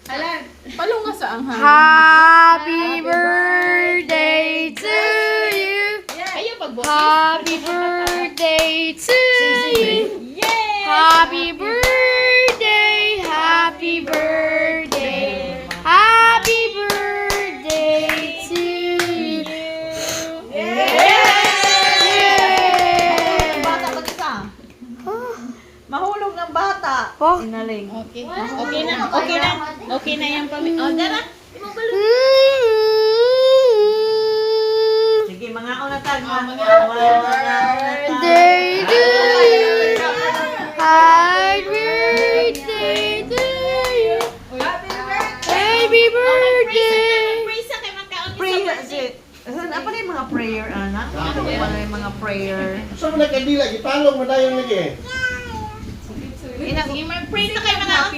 Palong nga sa anghang. Happy birthday to you. Ayaw pagbukas. Happy birthday to you. Yes! Happy birthday. Happy birthday. Happy birthday to you. Bata ba isa? Mahulog ng bata. Oh. Inaling. Okay. Okay na. Okay na. Okay na yan pami. Oh, dara. Sige, mga unatag. Birthday to you. Happy birthday to you. Happy birthday. Praise sa kay makaon ni Prayer. sa Saan apa na yung mga prayer, anak? Ano pa na yung mga prayer? Saan mo nagkadila? Gitalong mo dayong lagi. Inang, Pray na kay mga